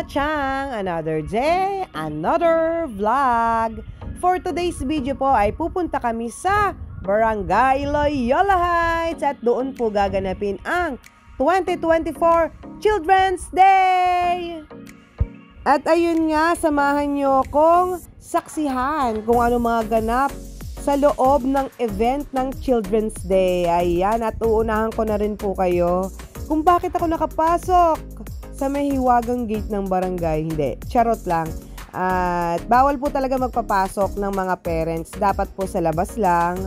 Chang! Another day, another vlog. For today's video po ay pupunta kami sa Barangay Loyola Heights at doon po gaganapin ang 2024 Children's Day! At ayun nga, samahan nyo kong saksihan kung ano mga ganap sa loob ng event ng Children's Day. Ayan, at uunahan ko na rin po kayo kung bakit ako nakapasok sa may hiwagang gate ng barangay. Hindi, charot lang. At bawal po talaga magpapasok ng mga parents. Dapat po sa labas lang.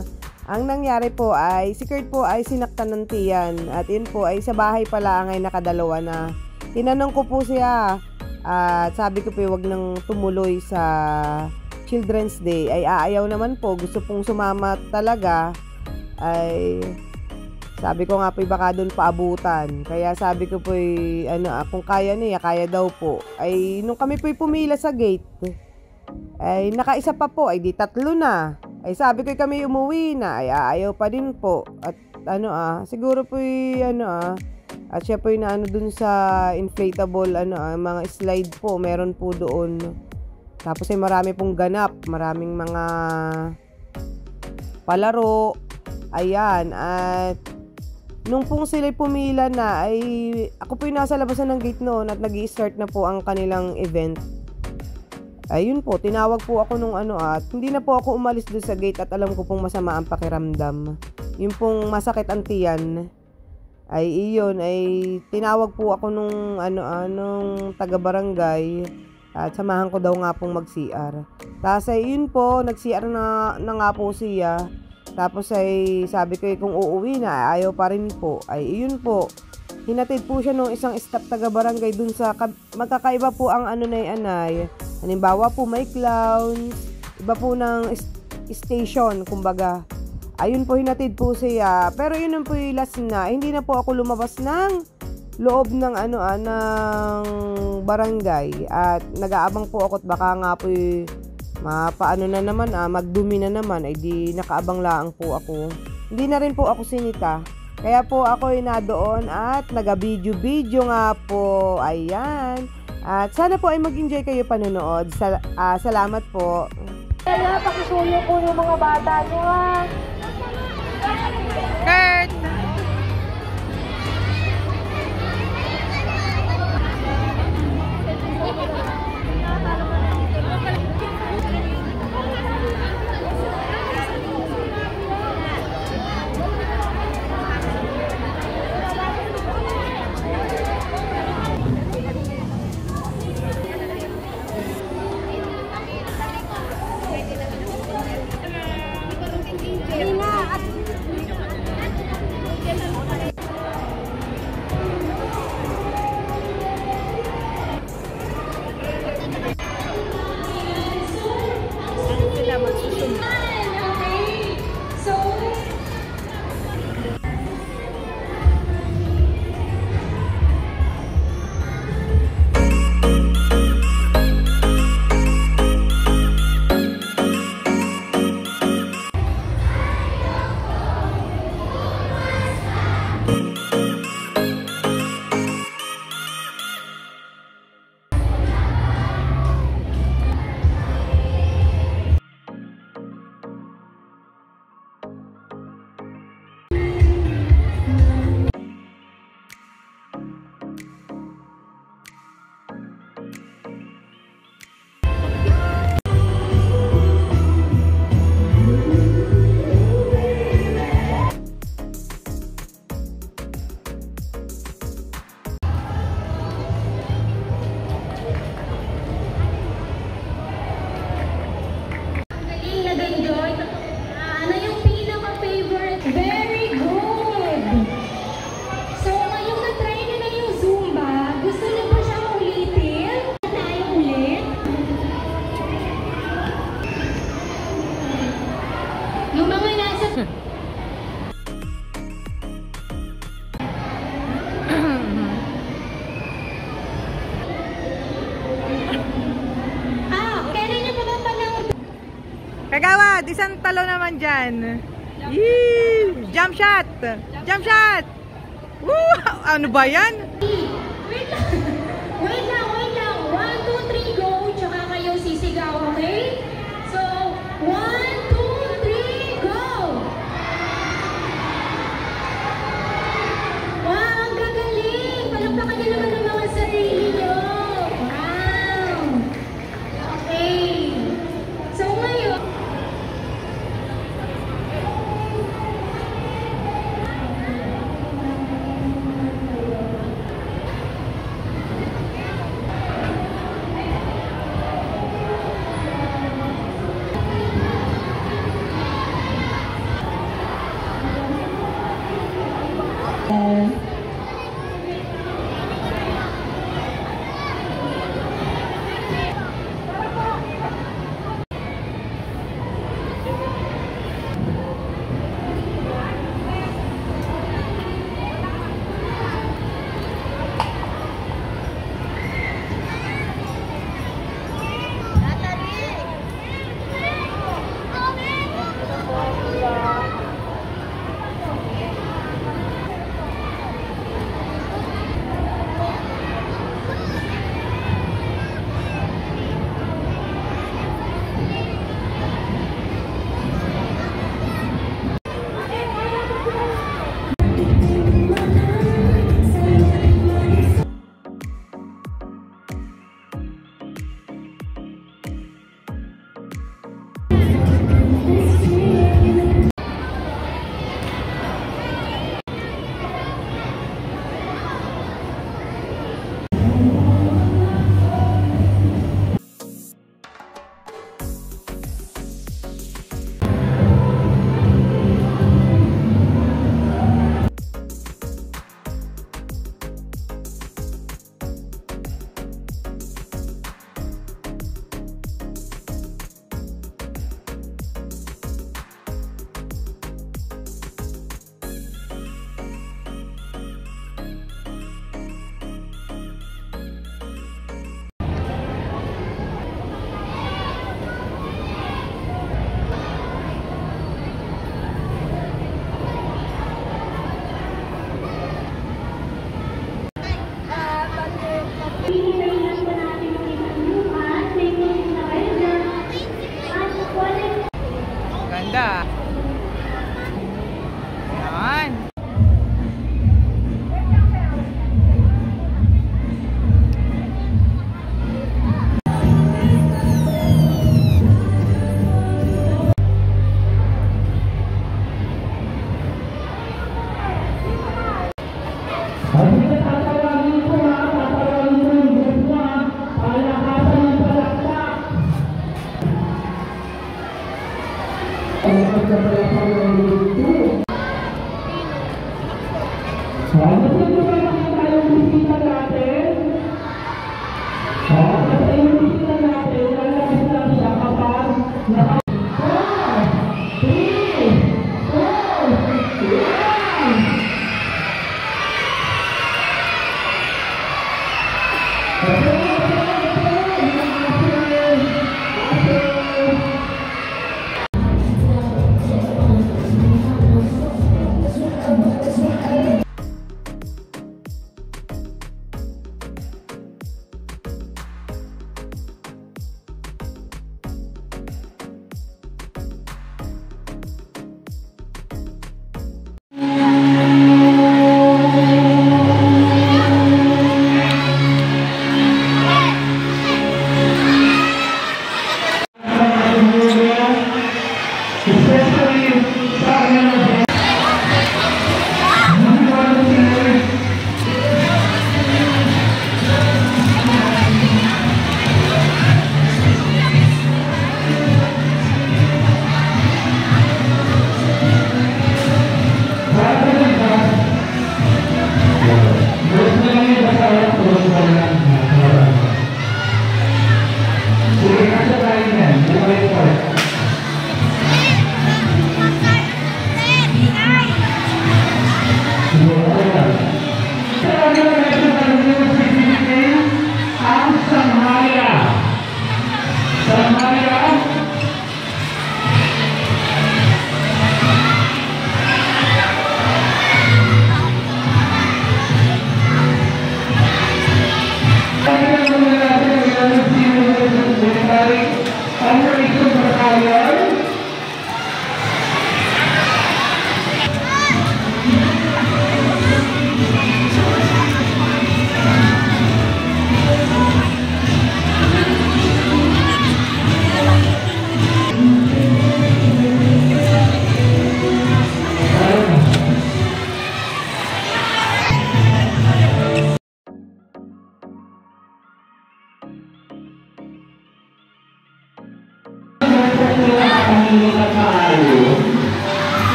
Ang nangyari po ay, si Kurt po ay sinaktan ng tiyan. At yun po ay sa bahay pala ay nakadalawa na. Tinanong ko po siya. At sabi ko po, wag nang tumuloy sa Children's Day. Ay aayaw naman po. Gusto pong sumama talaga. Ay sabi ko nga po, baka doon paabutan. Kaya sabi ko po, kung kaya niya, kaya daw po. Ay, nung kami po pumila sa gate, ay nakaisa pa po, ay di tatlo na. Ay sabi ko, kami umuwi na, ay ayaw pa din po. At siguro po, at siya po na dun sa inflatable, mga slide po, meron po doon. Tapos ay marami pong ganap, maraming mga palaro. Ayan, at nung pong sila'y pumila na, ay ako po yung nasa labasan ng gate noon at nag-i-start na po ang kanilang event. Ayun po, tinawag po ako nung at hindi na po ako umalis doon sa gate at alam ko pong masama ang pakiramdam. Yung pong masakit ang tiyan. Ay iyon, ay tinawag po ako nung taga-barangay at samahan ko daw nga pong mag-CR. Tapos ay yun po, nag-CR na nga po siya. Tapos ay sabi ko kung uuwi na, ayaw pa rin po. Ay iyon po, hinatid po siya nung isang staff taga-barangay dun sa magkakaiba po ang anay. Halimbawa po may clowns, iba po ng station, kumbaga. Ayun po, hinatid po siya. Pero yun po yung last na, hindi na po ako lumabas ng loob ng ng barangay. At nag-aabang po ako at baka nga po mapaano na naman, magdumi na naman, ay di nakaabang laang po ako. Hindi na rin po ako sinita. Kaya po ako ay nadoon at naga-video nga po. Ayan. At sana po ay mag-enjoy kayo panonood. Salamat po. Kaya pakisuyo po yung mga bata nyo, ha? Kurt! Kagawad, isang talo naman dyan. Yee! Jump shot! Jump shot! Woo! Ano ba yan? Wait lang! Wait lang! Okay? So, 1, 2, 3, go! Wow, ang gagaling! Palakpakan niyo naman ang mga sarili niyo! Wow! Okay. So, ngayon, Ganda. Yan.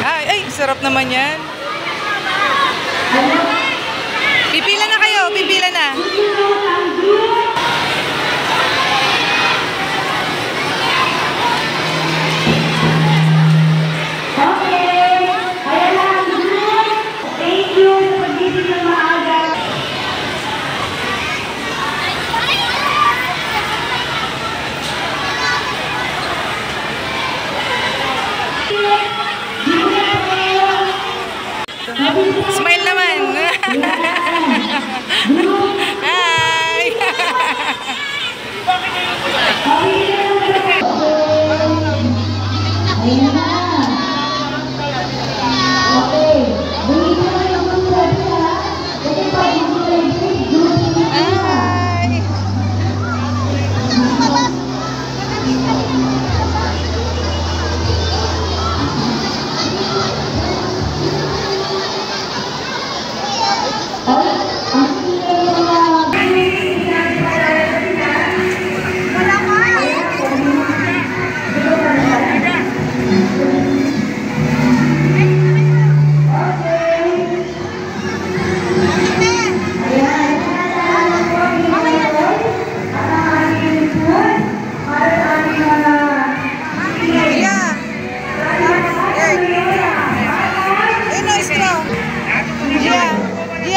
Ay, sarap naman yan. Pipila na kayo, pipila na. Smile naman. Hi. Hi.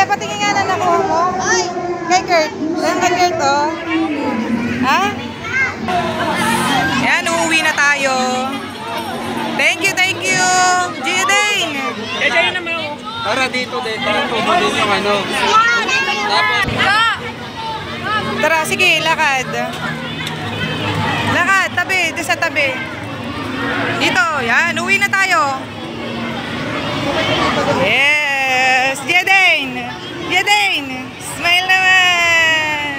Patingin nga na nakuha mo. Ay, kay Kurt. Ayan kay Kurt, oh. Ha? Yan, uuwi na tayo. Thank you, thank you. Jidane. Kaya naman. Para dito din. Para din yung ano. Tapos. Tara, sige, lakad. Lakad, tabi. Doon sa tabi. Dito, yan. Uuwi na tayo. Yes. Jidane. Jidane. Smile naman.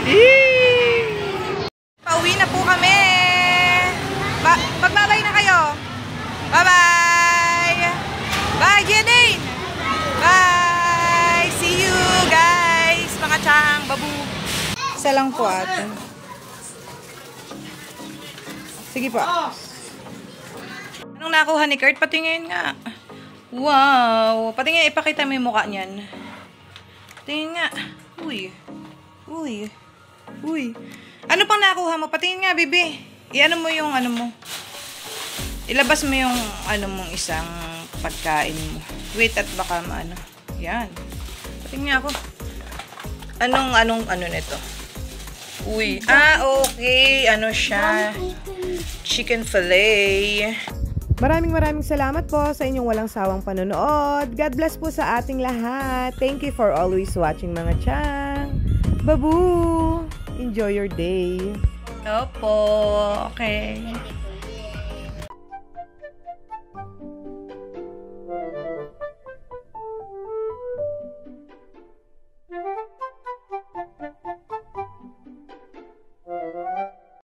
Yee! Pauwi na po kami. Magbabay na kayo. Bye-bye. Bye, Jidane. Bye. See you, guys. Mga tsang, babu. Isa lang po, ate. Sige po. Anong nakuha ni Kurt? Patingin nga. Wow. Patingin, ipakita mo yung mukha niyan. Patingin nga. Uy. Uy. Uy. Ano pang nakuha mo? Patingin nga, bibi. I-ano mo yung ano mo. Ilabas mo yung ano mong isang pagkain mo. Wait, at baka maano. Yan. Patingin nga ako. Anong nito? Uy. Ah, okay. Ano siya? Chicken fillet. Maraming salamat po sa inyong walang sawang panonood. God bless po sa ating lahat. Thank you for always watching, mga chang. Babu! Enjoy your day. Opo. Okay.